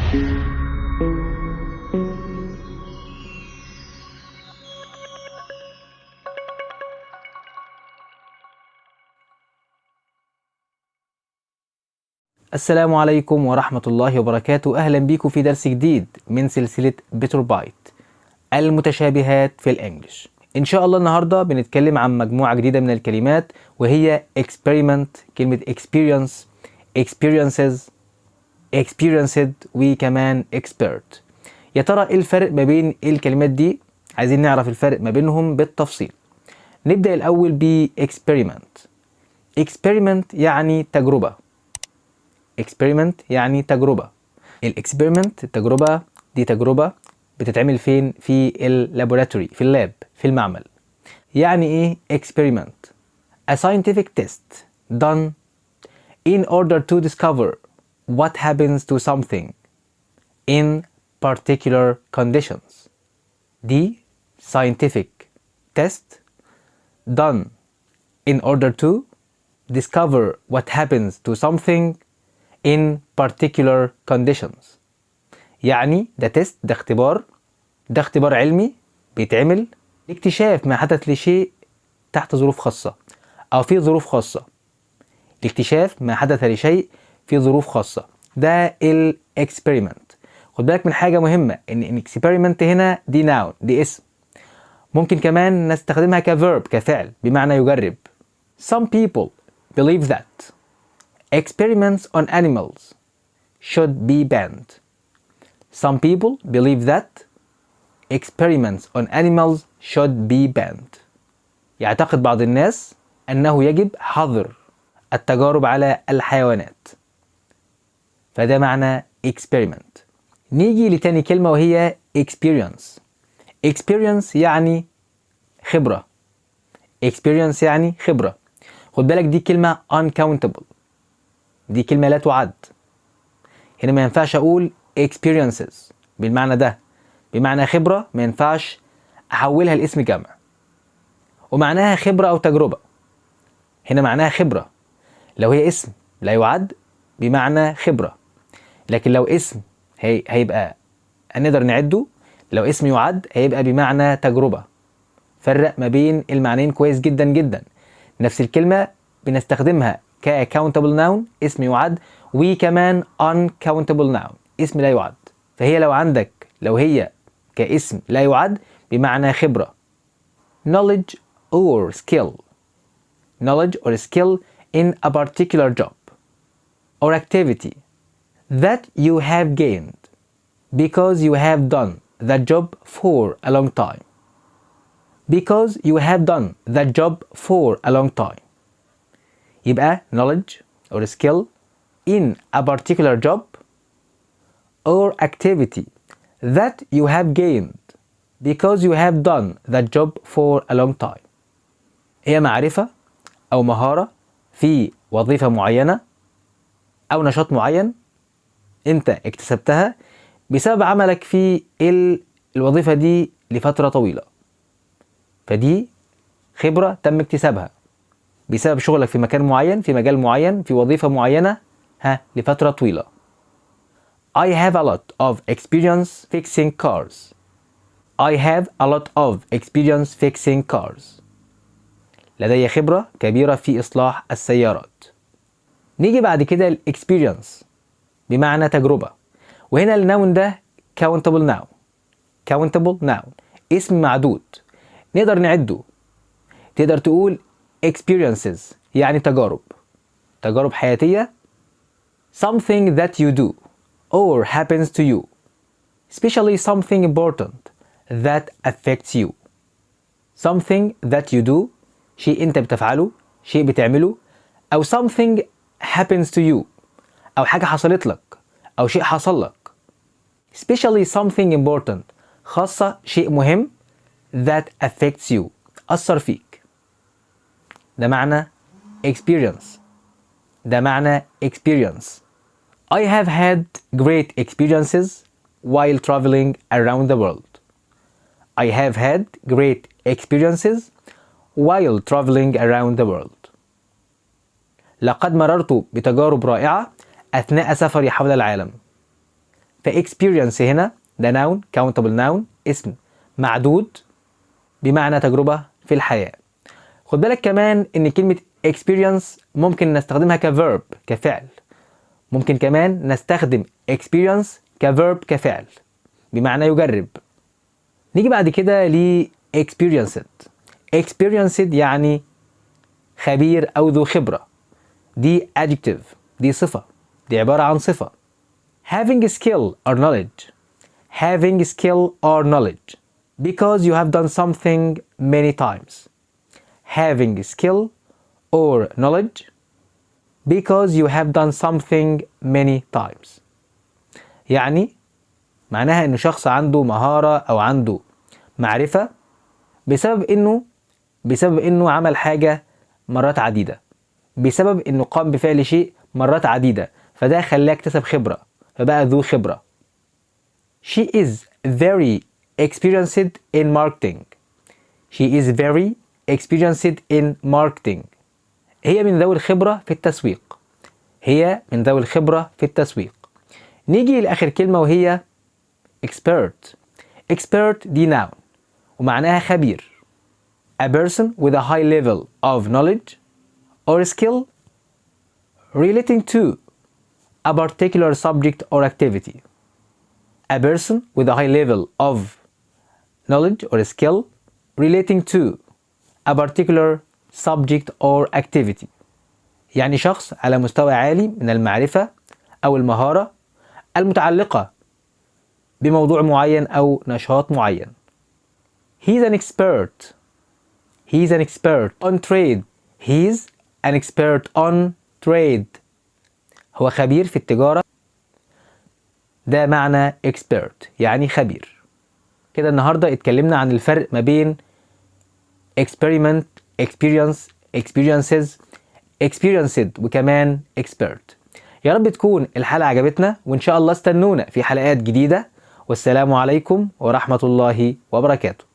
السلام عليكم ورحمة الله وبركاته. أهلا بيكم في درس جديد من سلسلة بيتر بايت المتشابهات في الإنجليش. إن شاء الله النهاردة بنتكلم عن مجموعة جديدة من الكلمات وهي experiment، كلمة experience، experiences، experienced، وكمان expert. يا ترى إيه الفرق ما بين الكلمات دي؟ عايزين نعرف الفرق ما بينهم بالتفصيل. نبدأ الأول ب experiment. experiment يعني تجربة. experiment يعني تجربة. الاكسبيرمنت التجربة دي تجربة بتتعمل فين؟ في اللابوراتوري، في اللاب، في المعمل. يعني ايه experiment؟ A scientific test done in order to discover what happens to something in particular conditions. دي scientific test done in order to discover what happens to something in particular conditions. يعني ده تيست، ده اختبار علمي بيتعمل لاكتشاف ما حدث لشيء تحت ظروف خاصة أو في ظروف خاصة. لاكتشاف ما حدث لشيء في ظروف خاصة، ده الاكسبيرمنت. خد بالك من حاجة مهمة، إن الاكسبيرمنت هنا دي ناون، دي اسم. ممكن كمان نستخدمها كفيرب، كفعل بمعنى يجرب. Some people believe that experiments on animals should be banned. Some people believe that experiments on animals should be banned. يعتقد بعض الناس أنه يجب حظر التجارب على الحيوانات. فده معنى experiment. نيجي لتاني كلمة وهي experience. experience يعني خبرة. experience يعني خبرة. خد بالك دي كلمة uncountable، دي كلمة لا تعد. هنا ما ينفعش أقول experiences بالمعنى ده، بمعنى خبرة، ما ينفعش أحولها لاسم جمع ومعناها خبرة أو تجربة. هنا معناها خبرة. لو هي اسم لا يعد بمعنى خبرة، لكن لو اسم هيبقى هنقدر نعده. لو اسم يعد هيبقى بمعنى تجربة. فرق ما بين المعنيين كويس جدا جدا. نفس الكلمة بنستخدمها كاكاونتبل ناون، اسم يعد، وكمان uncountable noun، اسم لا يعد. فهي لو هي كاسم لا يعد بمعنى خبرة. knowledge or skill. knowledge or skill in a particular job or activity that you have gained because you have done that job for a long time. because you have done that job for a long time. يبقى knowledge or skill in a particular job or activity that you have gained because you have done that job for a long time. هي معرفة أو مهارة في وظيفة معينة أو نشاط معين أنت اكتسبتها بسبب عملك في الوظيفة دي لفترة طويلة. فدي خبرة تم اكتسابها بسبب شغلك في مكان معين، في مجال معين، في وظيفة معينة لفترة طويلة. I have a lot of experience fixing cars. I have a lot of experience fixing cars. لدي خبرة كبيرة في إصلاح السيارات. نيجي بعد كده الاكسبيرينس بمعنى تجربة، وهنا النون ده countable noun. countable noun اسم معدود نقدر نعده. تقدر تقول experiences يعني تجارب حياتية. something that you do or happens to you, especially something important that affects you. something that you do شيء انت بتفعله، شيء بتعمله، او something happens to you او حاجة حصلت لك او شيء حصل لك. especially something important خاصة شيء مهم that affects you أثر فيك. ده معنى experience. ده معنى experience. I have had great experiences while traveling around the world. I have had great experiences while traveling around the world. لقد مررت بتجارب رائعة أثناء سفري حول العالم. فexperience هنا ده noun countable noun اسم معدود بمعنى تجربة في الحياة. خد بالك كمان ان كلمة experience ممكن نستخدمها كverb كفعل، ممكن كمان نستخدم experience كverb كفعل بمعنى يجرب. نيجي بعد كده ل experienced. experienced يعني خبير أو ذو خبرة، دي adjective، دي صفة، دي عبارة عن صفة. having skill or knowledge. having skill or knowledge because you have done something many times. having skill or knowledge because you have done something many times. يعني معناها إنه شخص عنده مهارة أو عنده معرفة بسبب إنه عمل حاجة مرات عديدة، بسبب إنه قام بفعل شيء مرات عديدة، فده خلاه اكتسب خبرة فبقى ذو خبرة. She is very experienced in marketing. She is very experienced in marketing. هي من ذوي الخبرة في التسويق. هي من ذوي الخبرة في التسويق. نيجي لآخر كلمة وهي expert. expert دي noun ومعناها خبير. A person with a high level of knowledge or skill relating to a particular subject or activity. A person with a high level of knowledge or skill relating to a particular subject or activity. يعني شخص على مستوى عالي من المعرفة أو المهارة المتعلقة بموضوع معين أو نشاط معين. He's an expert. He's an expert on trade. He's an expert on trade. هو خبير في التجارة. ده معنى expert يعني خبير. كده النهاردة اتكلمنا عن الفرق ما بين experiment, experience, experiences, experienced وكمان expert. يا رب تكون الحلقة عجبتنا وإن شاء الله استنونا في حلقات جديدة، والسلام عليكم ورحمة الله وبركاته.